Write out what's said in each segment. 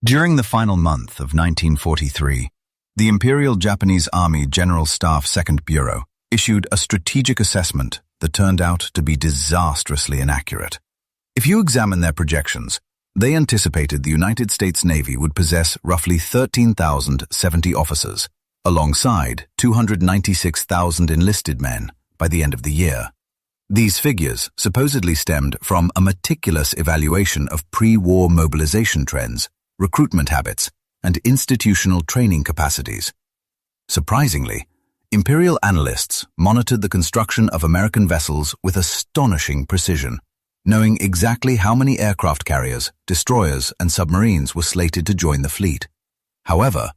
During the final month of 1943, the Imperial Japanese Army General Staff Second Bureau issued a strategic assessment that turned out to be disastrously inaccurate. If you examine their projections, they anticipated the United States Navy would possess roughly 13,070 officers, alongside 296,000 enlisted men by the end of the year. These figures supposedly stemmed from a meticulous evaluation of pre-war mobilization trends, recruitment habits, and institutional training capacities. Surprisingly, Imperial analysts monitored the construction of American vessels with astonishing precision, knowing exactly how many aircraft carriers, destroyers, and submarines were slated to join the fleet. However,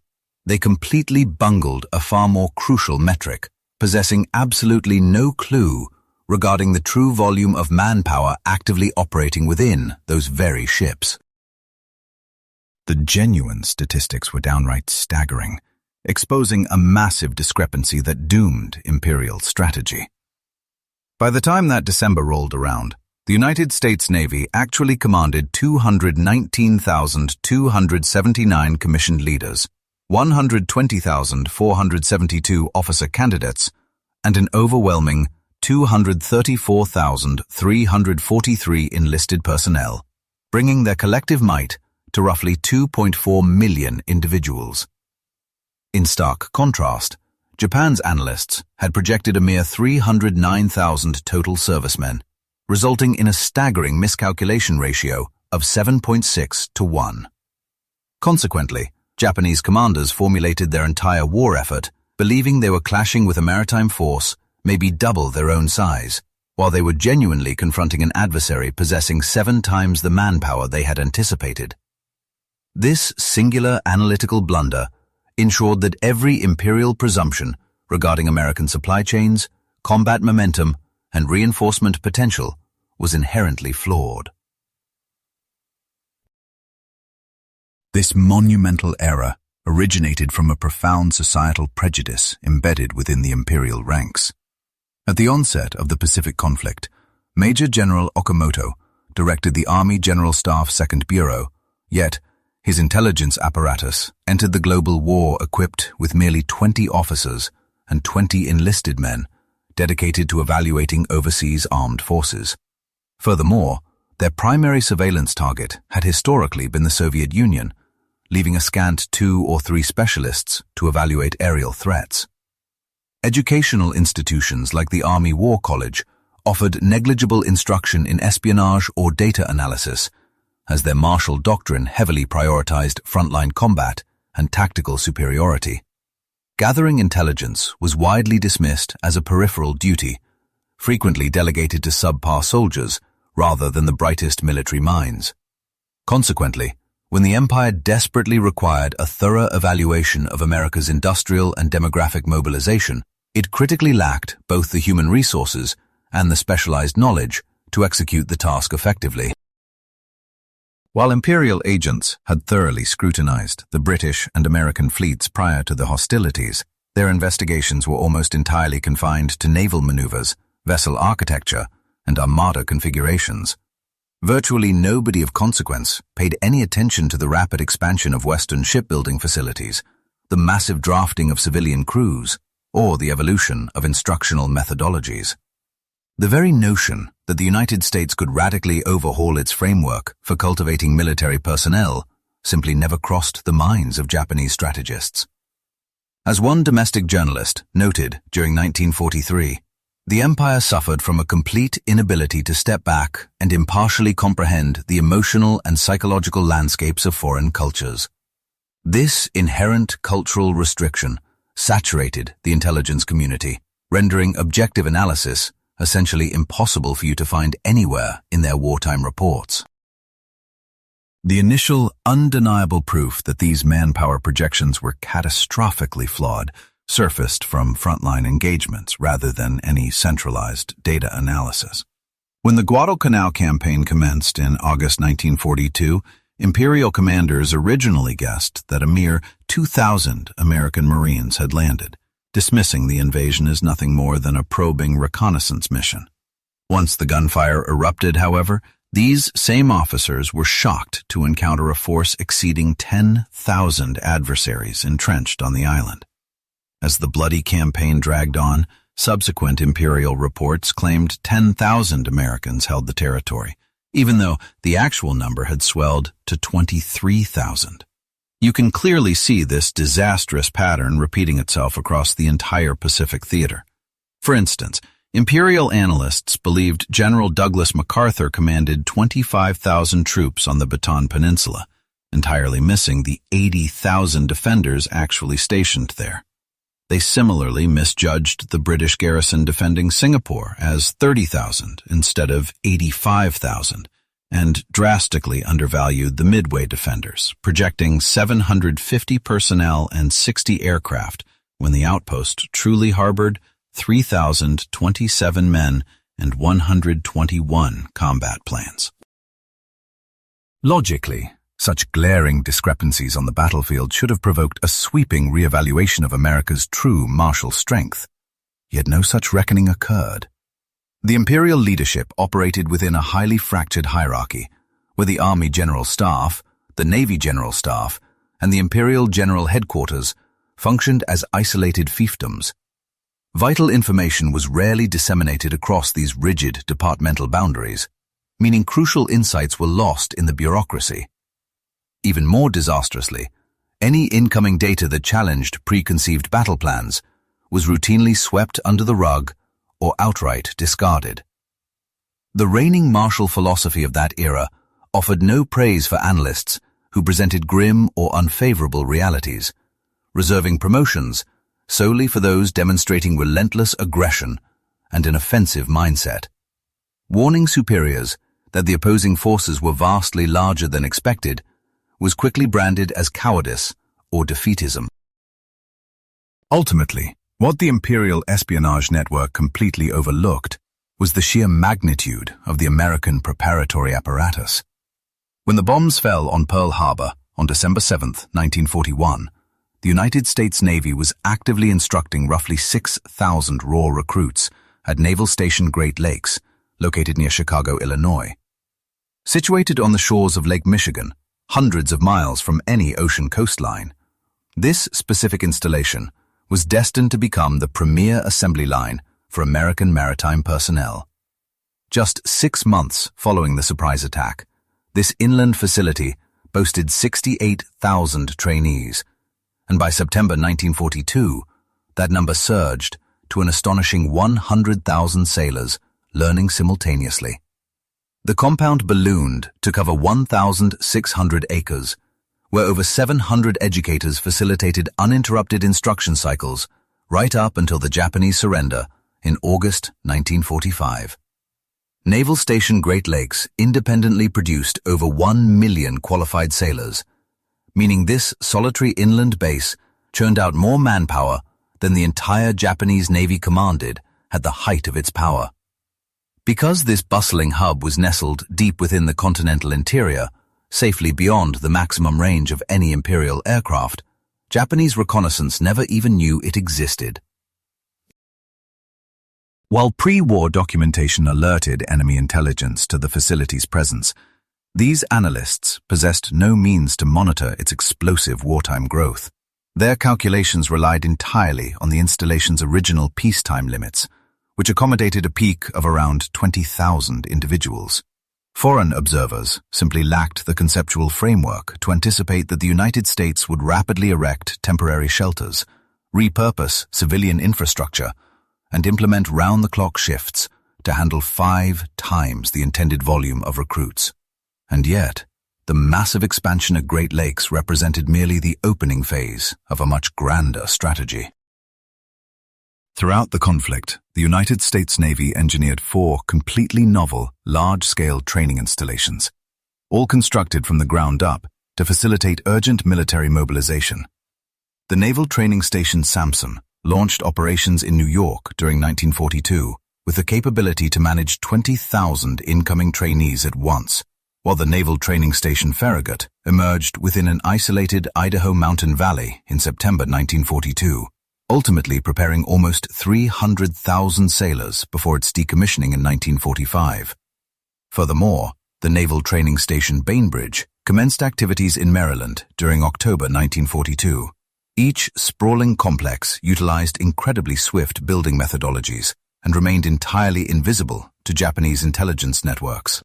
they completely bungled a far more crucial metric, possessing absolutely no clue regarding the true volume of manpower actively operating within those very ships. The genuine statistics were downright staggering, exposing a massive discrepancy that doomed Imperial strategy. By the time that December rolled around, the United States Navy actually commanded 219,279 commissioned leaders, 120,472 officer candidates, and an overwhelming 234,343 enlisted personnel, bringing their collective might to roughly 2.4 million individuals. In stark contrast, Japan's analysts had projected a mere 309,000 total servicemen, resulting in a staggering miscalculation ratio of 7.6 to 1. Consequently, Japanese commanders formulated their entire war effort, believing they were clashing with a maritime force maybe double their own size, while they were genuinely confronting an adversary possessing 7 times the manpower they had anticipated. This singular analytical blunder ensured that every imperial presumption regarding American supply chains, combat momentum, and reinforcement potential was inherently flawed. This monumental error originated from a profound societal prejudice embedded within the imperial ranks. At the onset of the Pacific conflict, Major General Okamoto directed the Army General Staff Second Bureau, yet his intelligence apparatus entered the global war equipped with merely 20 officers and 20 enlisted men dedicated to evaluating overseas armed forces. Furthermore, their primary surveillance target had historically been the Soviet Union, leaving a scant 2 or 3 specialists to evaluate aerial threats. Educational institutions like the Army War College offered negligible instruction in espionage or data analysis, as their martial doctrine heavily prioritized frontline combat and tactical superiority. Gathering intelligence was widely dismissed as a peripheral duty, frequently delegated to subpar soldiers rather than the brightest military minds. Consequently, when the Empire desperately required a thorough evaluation of America's industrial and demographic mobilization, it critically lacked both the human resources and the specialized knowledge to execute the task effectively. While Imperial agents had thoroughly scrutinized the British and American fleets prior to the hostilities, their investigations were almost entirely confined to naval maneuvers, vessel architecture, and armada configurations. Virtually nobody of consequence paid any attention to the rapid expansion of Western shipbuilding facilities, the massive drafting of civilian crews, or the evolution of instructional methodologies. The very notion that the United States could radically overhaul its framework for cultivating military personnel simply never crossed the minds of Japanese strategists. As one domestic journalist noted during 1943, the Empire suffered from a complete inability to step back and impartially comprehend the emotional and psychological landscapes of foreign cultures. This inherent cultural restriction saturated the intelligence community, rendering objective analysis essentially impossible for you to find anywhere in their wartime reports. The initial undeniable proof that these manpower projections were catastrophically flawed surfaced from frontline engagements rather than any centralized data analysis. When the Guadalcanal campaign commenced in August 1942, Imperial commanders originally guessed that a mere 2,000 American Marines had landed, dismissing the invasion as nothing more than a probing reconnaissance mission. Once the gunfire erupted, however, These same officers were shocked to encounter a force exceeding 10,000 adversaries entrenched on the island. As the bloody campaign dragged on, subsequent imperial reports claimed 10,000 Americans held the territory, even though the actual number had swelled to 23,000. You can clearly see this disastrous pattern repeating itself across the entire Pacific theater. For instance, imperial analysts believed General Douglas MacArthur commanded 25,000 troops on the Bataan Peninsula, entirely missing the 80,000 defenders actually stationed there. They similarly misjudged the British garrison defending Singapore as 30,000 instead of 85,000, and drastically undervalued the Midway defenders, projecting 750 personnel and 60 aircraft when the outpost truly harbored 3,027 men and 121 combat plans. Logically, such glaring discrepancies on the battlefield should have provoked a sweeping re-evaluation of America's true martial strength. Yet no such reckoning occurred. The imperial leadership operated within a highly fractured hierarchy, where the Army General Staff, the Navy General Staff, and the Imperial General Headquarters functioned as isolated fiefdoms. Vital information was rarely disseminated across these rigid departmental boundaries, meaning crucial insights were lost in the bureaucracy. Even more disastrously, any incoming data that challenged preconceived battle plans was routinely swept under the rug or outright discarded. The reigning martial philosophy of that era offered no praise for analysts who presented grim or unfavorable realities, reserving promotions solely for those demonstrating relentless aggression and an offensive mindset. Warning superiors that the opposing forces were vastly larger than expected was quickly branded as cowardice or defeatism. Ultimately, what the imperial espionage network completely overlooked was the sheer magnitude of the American preparatory apparatus. When the bombs fell on Pearl Harbor on December 7, 1941, the United States Navy was actively instructing roughly 6,000 raw recruits at Naval Station Great Lakes, located near Chicago, Illinois. Situated on the shores of Lake Michigan, hundreds of miles from any ocean coastline, this specific installation was destined to become the premier assembly line for American maritime personnel. Just 6 months following the surprise attack, this inland facility boasted 68,000 trainees, and by September 1942, that number surged to an astonishing 100,000 sailors learning simultaneously. The compound ballooned to cover 1,600 acres, where over 700 educators facilitated uninterrupted instruction cycles right up until the Japanese surrender in August 1945. Naval Station Great Lakes independently produced over 1 million qualified sailors, meaning this solitary inland base churned out more manpower than the entire Japanese Navy commanded at the height of its power. Because this bustling hub was nestled deep within the continental interior, safely beyond the maximum range of any imperial aircraft, Japanese reconnaissance never even knew it existed. While pre-war documentation alerted enemy intelligence to the facility's presence, these analysts possessed no means to monitor its explosive wartime growth. Their calculations relied entirely on the installation's original peacetime limits, which accommodated a peak of around 20,000 individuals. Foreign observers simply lacked the conceptual framework to anticipate that the United States would rapidly erect temporary shelters, repurpose civilian infrastructure, and implement round-the-clock shifts to handle 5 times the intended volume of recruits. And yet, the massive expansion at Great Lakes represented merely the opening phase of a much grander strategy. Throughout the conflict, the United States Navy engineered 4 completely novel, large-scale training installations, all constructed from the ground up to facilitate urgent military mobilization. The Naval Training Station Samson launched operations in New York during 1942 with the capability to manage 20,000 incoming trainees at once, while the Naval Training Station Farragut emerged within an isolated Idaho mountain valley in September 1942. Ultimately preparing almost 300,000 sailors before its decommissioning in 1945. Furthermore, the Naval Training Station Bainbridge, commenced activities in Maryland during October 1942. Each sprawling complex utilized incredibly swift building methodologies and remained entirely invisible to Japanese intelligence networks.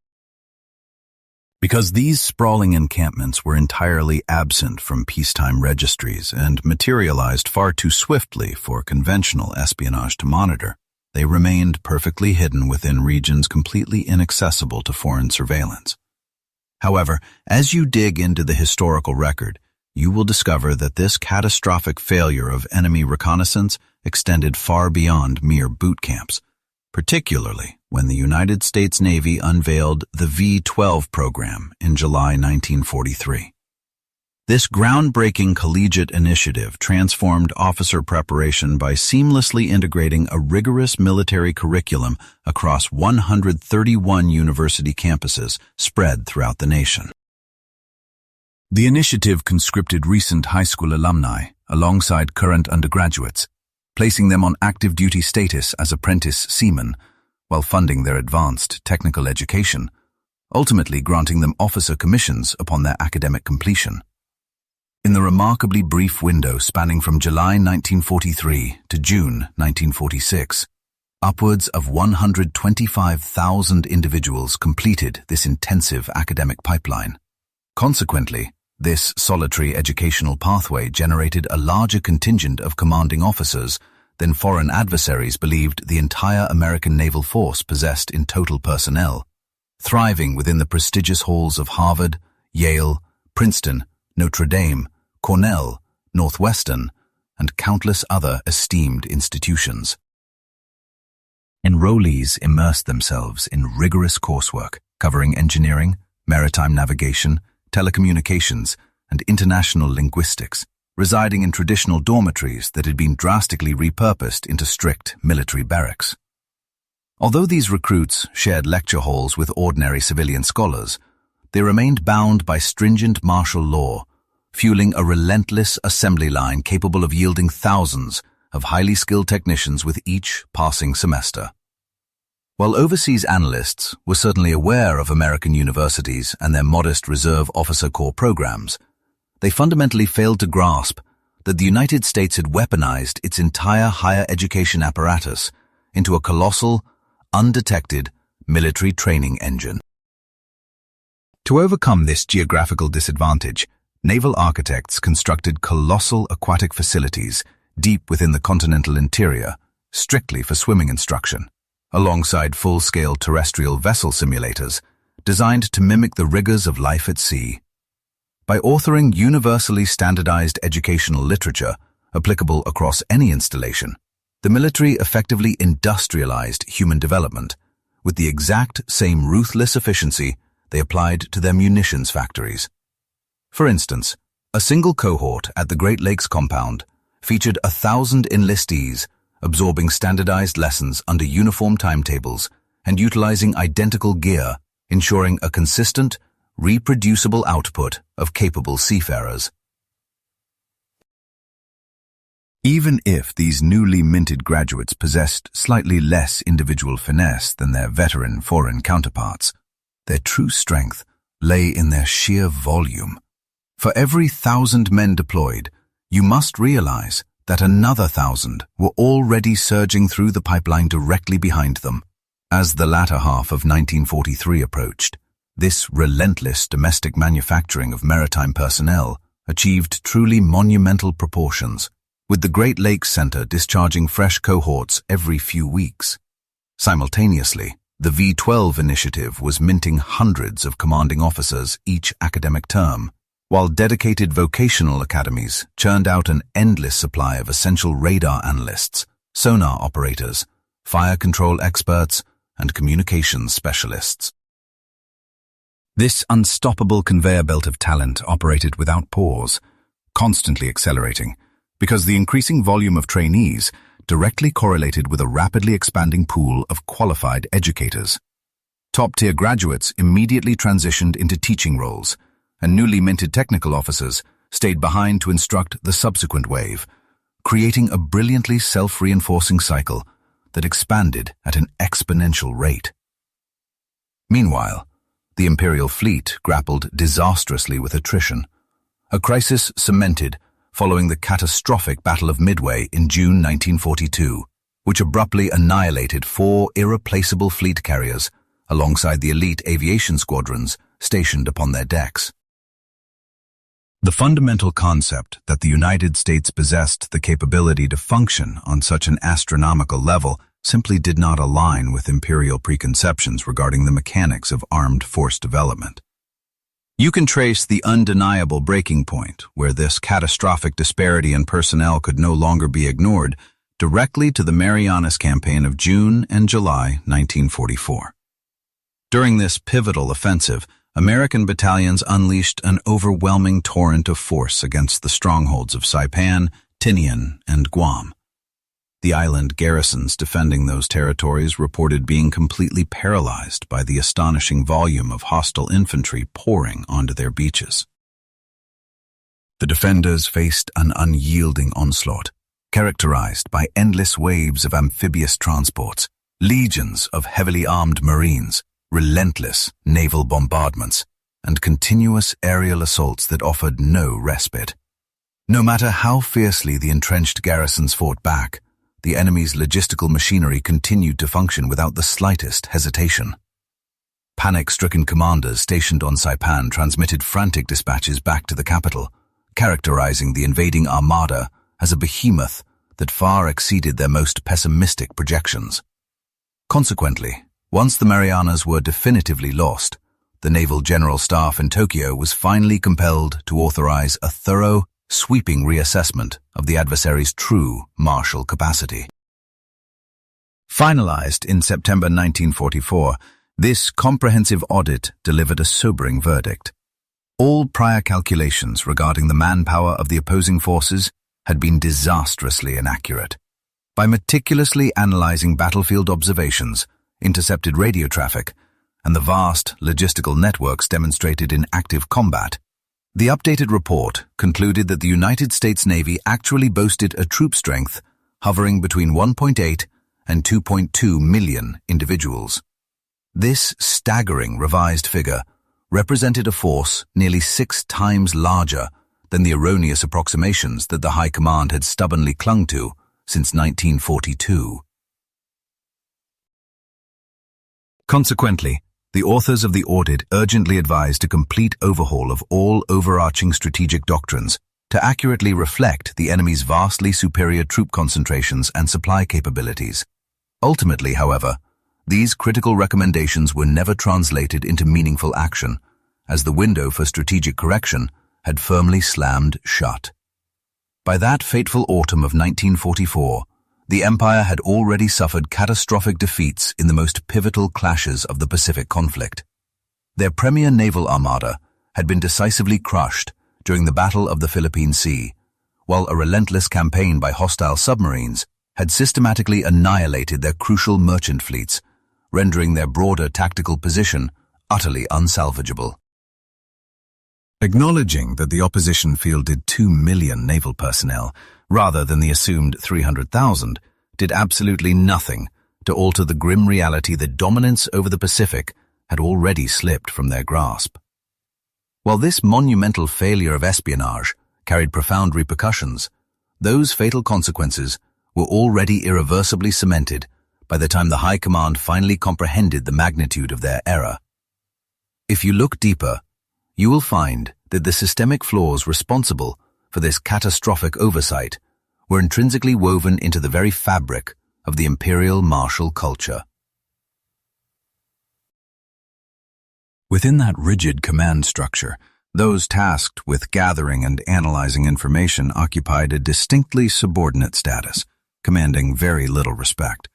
Because these sprawling encampments were entirely absent from peacetime registries and materialized far too swiftly for conventional espionage to monitor, they remained perfectly hidden within regions completely inaccessible to foreign surveillance. However, as you dig into the historical record, you will discover that this catastrophic failure of enemy reconnaissance extended far beyond mere boot camps, particularly when the United States Navy unveiled the V-12 program in July 1943. This groundbreaking collegiate initiative transformed officer preparation by seamlessly integrating a rigorous military curriculum across 131 university campuses spread throughout the nation. The initiative conscripted recent high school alumni alongside current undergraduates, placing them on active duty status as apprentice seamen while funding their advanced technical education, ultimately granting them officer commissions upon their academic completion. In the remarkably brief window spanning from July 1943 to June 1946, upwards of 125,000 individuals completed this intensive academic pipeline. Consequently, this solitary educational pathway generated a larger contingent of commanding officers than foreign adversaries believed the entire American naval force possessed in total personnel, thriving within the prestigious halls of Harvard, Yale, Princeton, Notre Dame, Cornell, Northwestern, and countless other esteemed institutions. Enrollees immersed themselves in rigorous coursework covering engineering, maritime navigation, telecommunications, and international linguistics, residing in traditional dormitories that had been drastically repurposed into strict military barracks. Although these recruits shared lecture halls with ordinary civilian scholars, they remained bound by stringent martial law, fueling a relentless assembly line capable of yielding thousands of highly skilled technicians with each passing semester. While overseas analysts were certainly aware of American universities and their modest reserve officer corps programs, they fundamentally failed to grasp that the United States had weaponized its entire higher education apparatus into a colossal, undetected military training engine. To overcome this geographical disadvantage, naval architects constructed colossal aquatic facilities deep within the continental interior, strictly for swimming instruction, alongside full-scale terrestrial vessel simulators designed to mimic the rigors of life at sea. By authoring universally standardized educational literature applicable across any installation, the military effectively industrialized human development with the exact same ruthless efficiency they applied to their munitions factories. For instance, a single cohort at the Great Lakes compound featured 1,000 enlistees absorbing standardized lessons under uniform timetables and utilizing identical gear, ensuring a consistent, reproducible output of capable seafarers. Even if these newly minted graduates possessed slightly less individual finesse than their veteran foreign counterparts, their true strength lay in their sheer volume. For every 1,000 men deployed, you must realize that another 1,000 were already surging through the pipeline directly behind them. As the latter half of 1943 approached, this relentless domestic manufacturing of maritime personnel achieved truly monumental proportions, with the Great Lakes Center discharging fresh cohorts every few weeks. Simultaneously, the V-12 initiative was minting hundreds of commanding officers each academic term, while dedicated vocational academies churned out an endless supply of essential radar analysts, sonar operators, fire control experts, and communications specialists. This unstoppable conveyor belt of talent operated without pause, constantly accelerating, because the increasing volume of trainees directly correlated with a rapidly expanding pool of qualified educators. Top-tier graduates immediately transitioned into teaching roles, and newly minted technical officers stayed behind to instruct the subsequent wave, creating a brilliantly self-reinforcing cycle that expanded at an exponential rate. Meanwhile, the Imperial fleet grappled disastrously with attrition, a crisis cemented following the catastrophic Battle of Midway in June 1942, which abruptly annihilated 4 irreplaceable fleet carriers alongside the elite aviation squadrons stationed upon their decks. The fundamental concept that the United States possessed the capability to function on such an astronomical level simply did not align with imperial preconceptions regarding the mechanics of armed force development. You can trace the undeniable breaking point where this catastrophic disparity in personnel could no longer be ignored directly to the Marianas Campaign of June and July 1944. During this pivotal offensive, American battalions unleashed an overwhelming torrent of force against the strongholds of Saipan, Tinian, and Guam. The island garrisons defending those territories reported being completely paralyzed by the astonishing volume of hostile infantry pouring onto their beaches. The defenders faced an unyielding onslaught, characterized by endless waves of amphibious transports, legions of heavily armed Marines, relentless naval bombardments, and continuous aerial assaults that offered no respite. No matter how fiercely the entrenched garrisons fought back, the enemy's logistical machinery continued to function without the slightest hesitation. Panic-stricken commanders stationed on Saipan transmitted frantic dispatches back to the capital, characterizing the invading armada as a behemoth that far exceeded their most pessimistic projections. Consequently, once the Marianas were definitively lost, the Naval General Staff in Tokyo was finally compelled to authorize a thorough, sweeping reassessment of the adversary's true martial capacity. Finalized in September 1944, this comprehensive audit delivered a sobering verdict. All prior calculations regarding the manpower of the opposing forces had been disastrously inaccurate. By meticulously analyzing battlefield observations, intercepted radio traffic, and the vast logistical networks demonstrated in active combat, the updated report concluded that the United States Navy actually boasted a troop strength hovering between 1.8 and 2.2 million individuals. This staggering revised figure represented a force nearly 6 times larger than the erroneous approximations that the High Command had stubbornly clung to since 1942. Consequently, the authors of the audit urgently advised a complete overhaul of all overarching strategic doctrines to accurately reflect the enemy's vastly superior troop concentrations and supply capabilities. Ultimately, however, these critical recommendations were never translated into meaningful action, as the window for strategic correction had firmly slammed shut. By that fateful autumn of 1944, the Empire had already suffered catastrophic defeats in the most pivotal clashes of the Pacific conflict. Their premier naval armada had been decisively crushed during the Battle of the Philippine Sea, while a relentless campaign by hostile submarines had systematically annihilated their crucial merchant fleets, rendering their broader tactical position utterly unsalvageable. Acknowledging that the opposition fielded 2 million naval personnel, rather than the assumed 300,000, did absolutely nothing to alter the grim reality that dominance over the Pacific had already slipped from their grasp. While this monumental failure of espionage carried profound repercussions, those fatal consequences were already irreversibly cemented by the time the High Command finally comprehended the magnitude of their error. If you look deeper, you will find that the systemic flaws responsible for this catastrophic oversight were intrinsically woven into the very fabric of the imperial martial culture. Within that rigid command structure, those tasked with gathering and analyzing information occupied a distinctly subordinate status, commanding very little respect.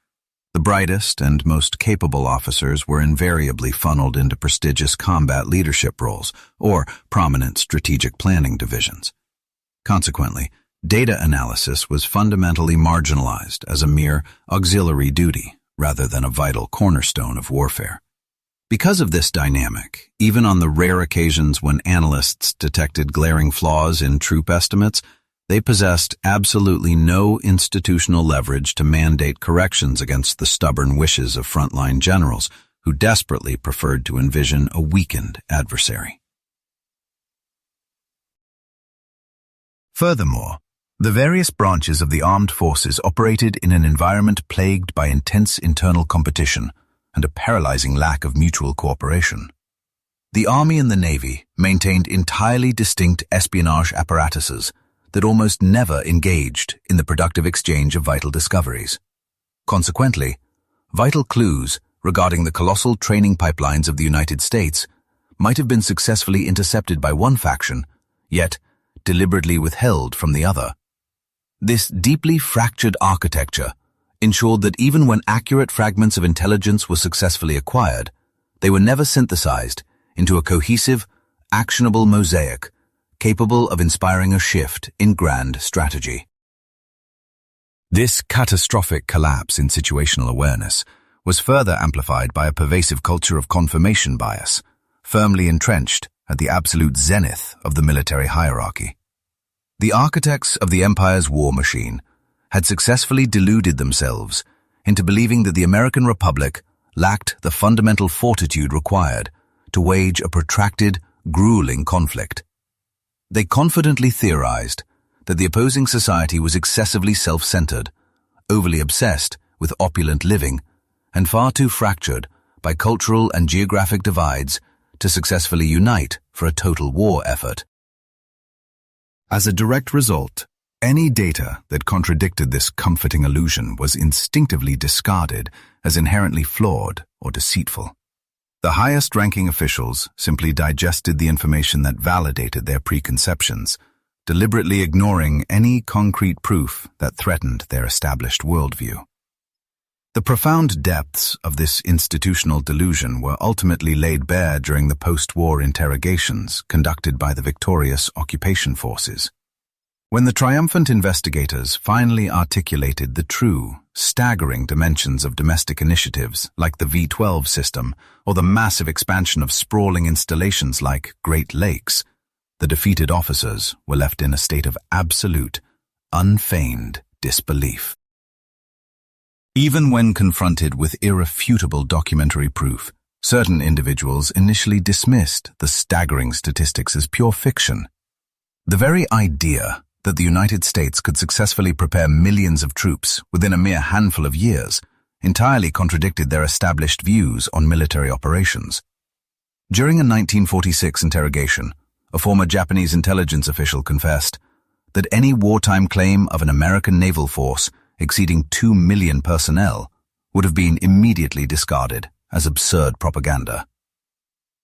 The brightest and most capable officers were invariably funneled into prestigious combat leadership roles or prominent strategic planning divisions. Consequently, data analysis was fundamentally marginalized as a mere auxiliary duty rather than a vital cornerstone of warfare. Because of this dynamic, even on the rare occasions when analysts detected glaring flaws in troop estimates, they possessed absolutely no institutional leverage to mandate corrections against the stubborn wishes of frontline generals who desperately preferred to envision a weakened adversary. Furthermore, the various branches of the armed forces operated in an environment plagued by intense internal competition and a paralyzing lack of mutual cooperation. The Army and the Navy maintained entirely distinct espionage apparatuses that almost never engaged in the productive exchange of vital discoveries. Consequently, vital clues regarding the colossal training pipelines of the United States might have been successfully intercepted by one faction, yet deliberately withheld from the other. This deeply fractured architecture ensured that even when accurate fragments of intelligence were successfully acquired, they were never synthesized into a cohesive, actionable mosaic capable of inspiring a shift in grand strategy. This catastrophic collapse in situational awareness was further amplified by a pervasive culture of confirmation bias, firmly entrenched at the absolute zenith of the military hierarchy. The architects of the empire's war machine had successfully deluded themselves into believing that the American Republic lacked the fundamental fortitude required to wage a protracted, grueling conflict. They confidently theorized that the opposing society was excessively self-centered, overly obsessed with opulent living, and far too fractured by cultural and geographic divides to successfully unite for a total war effort. As a direct result, any data that contradicted this comforting illusion was instinctively discarded as inherently flawed or deceitful. The highest-ranking officials simply digested the information that validated their preconceptions, deliberately ignoring any concrete proof that threatened their established worldview. The profound depths of this institutional delusion were ultimately laid bare during the post-war interrogations conducted by the victorious occupation forces. When the triumphant investigators finally articulated the true, staggering dimensions of domestic initiatives like the V12 system or the massive expansion of sprawling installations like Great Lakes, the defeated officers were left in a state of absolute, unfeigned disbelief. Even when confronted with irrefutable documentary proof, certain individuals initially dismissed the staggering statistics as pure fiction. The very idea that the United States could successfully prepare millions of troops within a mere handful of years entirely contradicted their established views on military operations. During a 1946 interrogation, a former Japanese intelligence official confessed that any wartime claim of an American naval force exceeding 2 million personnel would have been immediately discarded as absurd propaganda.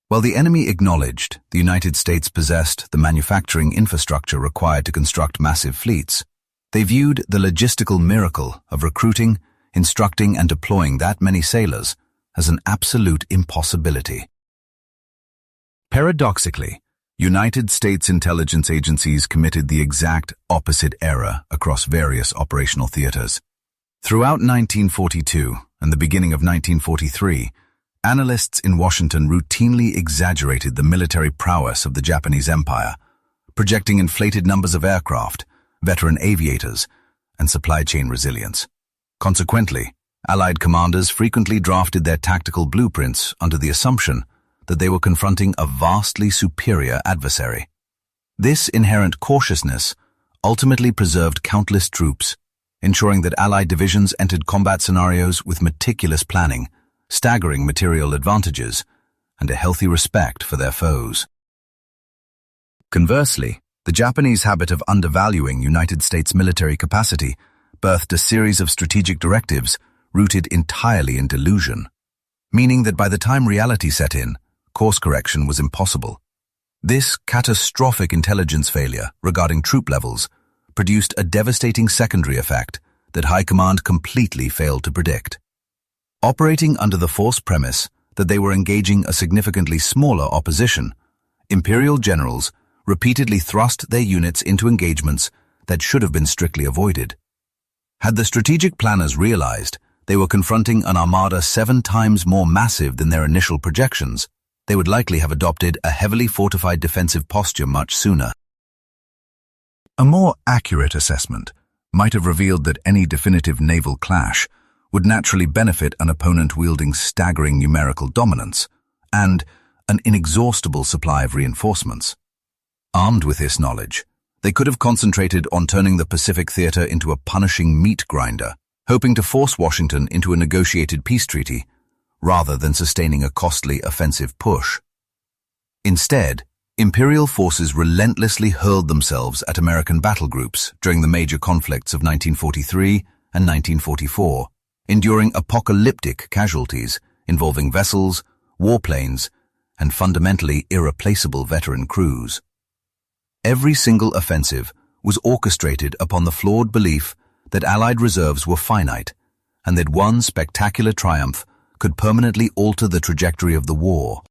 While the enemy acknowledged the United States possessed the manufacturing infrastructure required to construct massive fleets, they viewed the logistical miracle of recruiting, instructing, and deploying that many sailors as an absolute impossibility. Paradoxically, United States intelligence agencies committed the exact opposite error across various operational theaters. Throughout 1942 and the beginning of 1943, analysts in Washington routinely exaggerated the military prowess of the Japanese Empire, projecting inflated numbers of aircraft, veteran aviators, and supply chain resilience. Consequently, Allied commanders frequently drafted their tactical blueprints under the assumption that they were confronting a vastly superior adversary. This inherent cautiousness ultimately preserved countless troops, ensuring that Allied divisions entered combat scenarios with meticulous planning, staggering material advantages, and a healthy respect for their foes. Conversely, the Japanese habit of undervaluing United States military capacity birthed a series of strategic directives rooted entirely in delusion, meaning that by the time reality set in, course correction was impossible. This catastrophic intelligence failure regarding troop levels produced a devastating secondary effect that High Command completely failed to predict. Operating under the false premise that they were engaging a significantly smaller opposition, Imperial generals repeatedly thrust their units into engagements that should have been strictly avoided. Had the strategic planners realized they were confronting an armada 7 times more massive than their initial projections, they would likely have adopted a heavily fortified defensive posture much sooner. A more accurate assessment might have revealed that any definitive naval clash would naturally benefit an opponent wielding staggering numerical dominance and an inexhaustible supply of reinforcements. Armed with this knowledge, they could have concentrated on turning the Pacific theater into a punishing meat grinder, hoping to force Washington into a negotiated peace treaty, rather than sustaining a costly offensive push. Instead, Imperial forces relentlessly hurled themselves at American battle groups during the major conflicts of 1943 and 1944, enduring apocalyptic casualties involving vessels, warplanes, and fundamentally irreplaceable veteran crews. Every single offensive was orchestrated upon the flawed belief that Allied reserves were finite and that one spectacular triumph could permanently alter the trajectory of the war.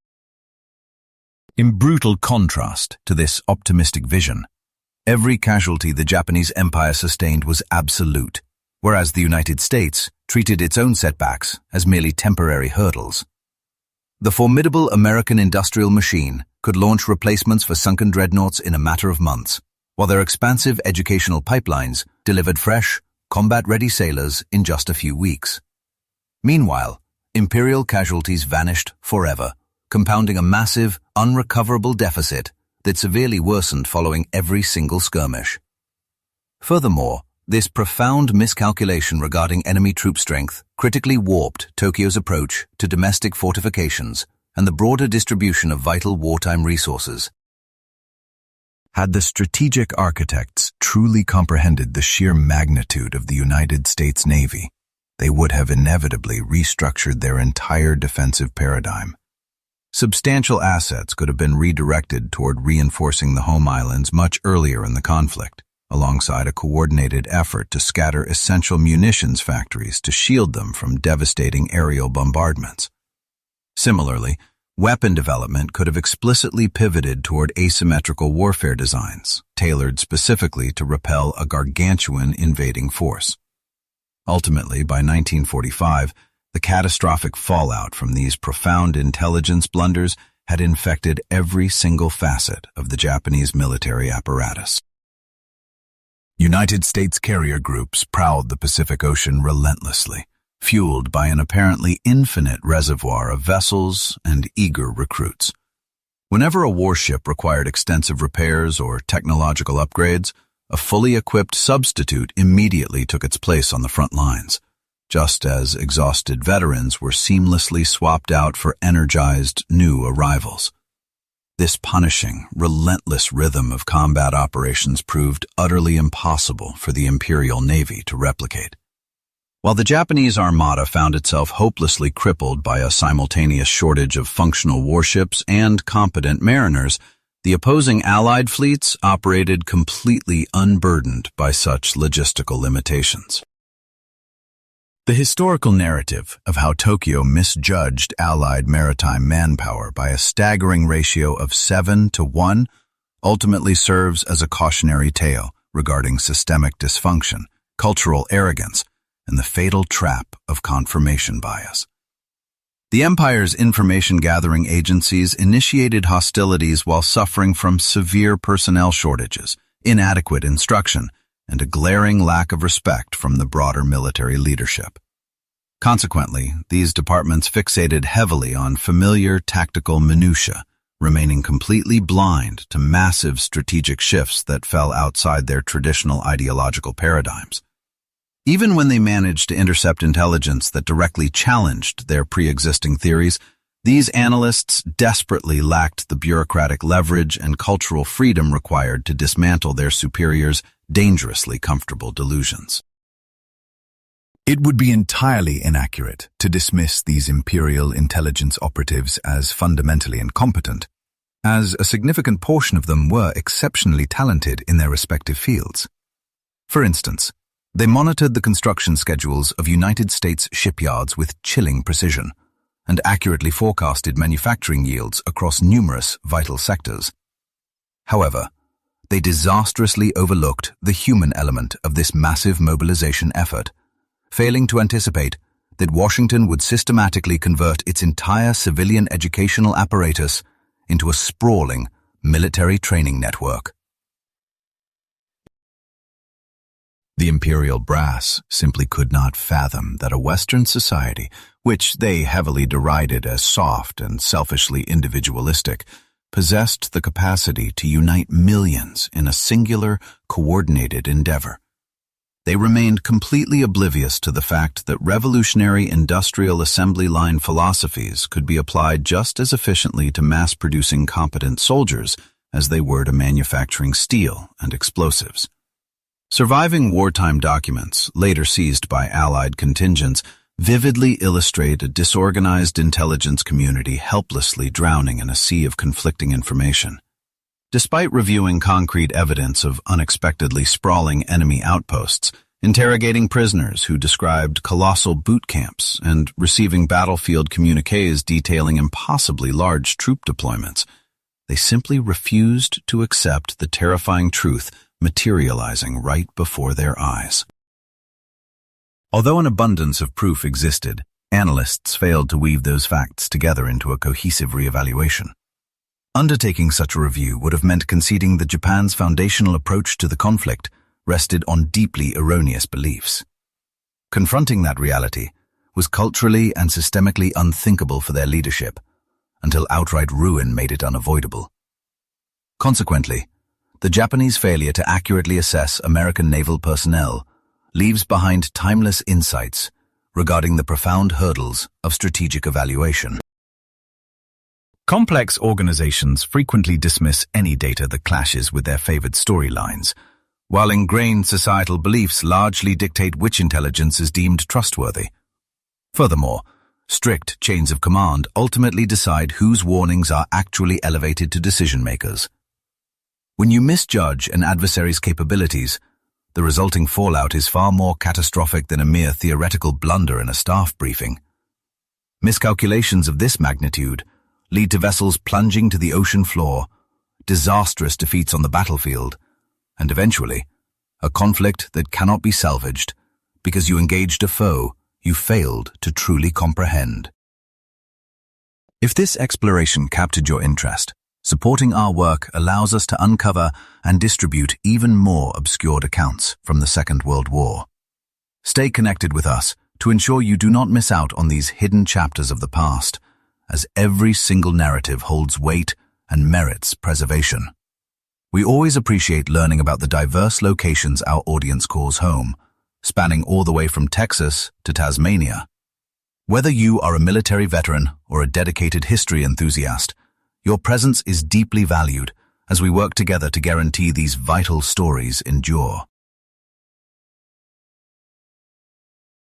In brutal contrast to this optimistic vision, every casualty the Japanese Empire sustained was absolute, whereas the United States treated its own setbacks as merely temporary hurdles. The formidable American industrial machine could launch replacements for sunken dreadnoughts in a matter of months, while their expansive educational pipelines delivered fresh, combat-ready sailors in just a few weeks. Meanwhile, Imperial casualties vanished forever, compounding a massive, unrecoverable deficit that severely worsened following every single skirmish. Furthermore, this profound miscalculation regarding enemy troop strength critically warped Tokyo's approach to domestic fortifications and the broader distribution of vital wartime resources. Had the strategic architects truly comprehended the sheer magnitude of the United States Navy, they would have inevitably restructured their entire defensive paradigm. Substantial assets could have been redirected toward reinforcing the home islands much earlier in the conflict, alongside a coordinated effort to scatter essential munitions factories to shield them from devastating aerial bombardments. Similarly, weapon development could have explicitly pivoted toward asymmetrical warfare designs, tailored specifically to repel a gargantuan invading force. Ultimately, by 1945, the catastrophic fallout from these profound intelligence blunders had infected every single facet of the Japanese military apparatus. United States carrier groups prowled the Pacific Ocean relentlessly, fueled by an apparently infinite reservoir of vessels and eager recruits. Whenever a warship required extensive repairs or technological upgrades, a fully equipped substitute immediately took its place on the front lines, just as exhausted veterans were seamlessly swapped out for energized new arrivals. This punishing, relentless rhythm of combat operations proved utterly impossible for the Imperial Navy to replicate. While the Japanese Armada found itself hopelessly crippled by a simultaneous shortage of functional warships and competent mariners, the opposing Allied fleets operated completely unburdened by such logistical limitations. The historical narrative of how Tokyo misjudged Allied maritime manpower by a staggering ratio of 7-1 ultimately serves as a cautionary tale regarding systemic dysfunction, cultural arrogance, and the fatal trap of confirmation bias. The Empire's information-gathering agencies initiated hostilities while suffering from severe personnel shortages, inadequate instruction, and a glaring lack of respect from the broader military leadership. Consequently, these departments fixated heavily on familiar tactical minutiae, remaining completely blind to massive strategic shifts that fell outside their traditional ideological paradigms. Even when they managed to intercept intelligence that directly challenged their pre-existing theories, these analysts desperately lacked the bureaucratic leverage and cultural freedom required to dismantle their superiors' dangerously comfortable delusions. It would be entirely inaccurate to dismiss these imperial intelligence operatives as fundamentally incompetent, as a significant portion of them were exceptionally talented in their respective fields. For instance, they monitored the construction schedules of United States shipyards with chilling precision, and accurately forecasted manufacturing yields across numerous vital sectors. However, they disastrously overlooked the human element of this massive mobilization effort, failing to anticipate that Washington would systematically convert its entire civilian educational apparatus into a sprawling military training network. The imperial brass simply could not fathom that a Western society, which they heavily derided as soft and selfishly individualistic, possessed the capacity to unite millions in a singular, coordinated endeavor. They remained completely oblivious to the fact that revolutionary industrial assembly line philosophies could be applied just as efficiently to mass-producing competent soldiers as they were to manufacturing steel and explosives. Surviving wartime documents, later seized by Allied contingents, vividly illustrate a disorganized intelligence community helplessly drowning in a sea of conflicting information. Despite reviewing concrete evidence of unexpectedly sprawling enemy outposts, interrogating prisoners who described colossal boot camps, and receiving battlefield communiques detailing impossibly large troop deployments, they simply refused to accept the terrifying truth materializing right before their eyes. Although an abundance of proof existed, analysts failed to weave those facts together into a cohesive reevaluation. Undertaking such a review would have meant conceding that Japan's foundational approach to the conflict rested on deeply erroneous beliefs. Confronting that reality was culturally and systemically unthinkable for their leadership, until outright ruin made it unavoidable. Consequently, the Japanese failure to accurately assess American naval personnel leaves behind timeless insights regarding the profound hurdles of strategic evaluation. Complex organizations frequently dismiss any data that clashes with their favored storylines, while ingrained societal beliefs largely dictate which intelligence is deemed trustworthy. Furthermore, strict chains of command ultimately decide whose warnings are actually elevated to decision-makers. When you misjudge an adversary's capabilities, the resulting fallout is far more catastrophic than a mere theoretical blunder in a staff briefing. Miscalculations of this magnitude lead to vessels plunging to the ocean floor, disastrous defeats on the battlefield, and eventually, a conflict that cannot be salvaged because you engaged a foe you failed to truly comprehend. If this exploration captured your interest, supporting our work allows us to uncover and distribute even more obscured accounts from the Second World War. Stay connected with us to ensure you do not miss out on these hidden chapters of the past, as every single narrative holds weight and merits preservation. We always appreciate learning about the diverse locations our audience calls home, spanning all the way from Texas to Tasmania. Whether you are a military veteran or a dedicated history enthusiast, your presence is deeply valued as we work together to guarantee these vital stories endure.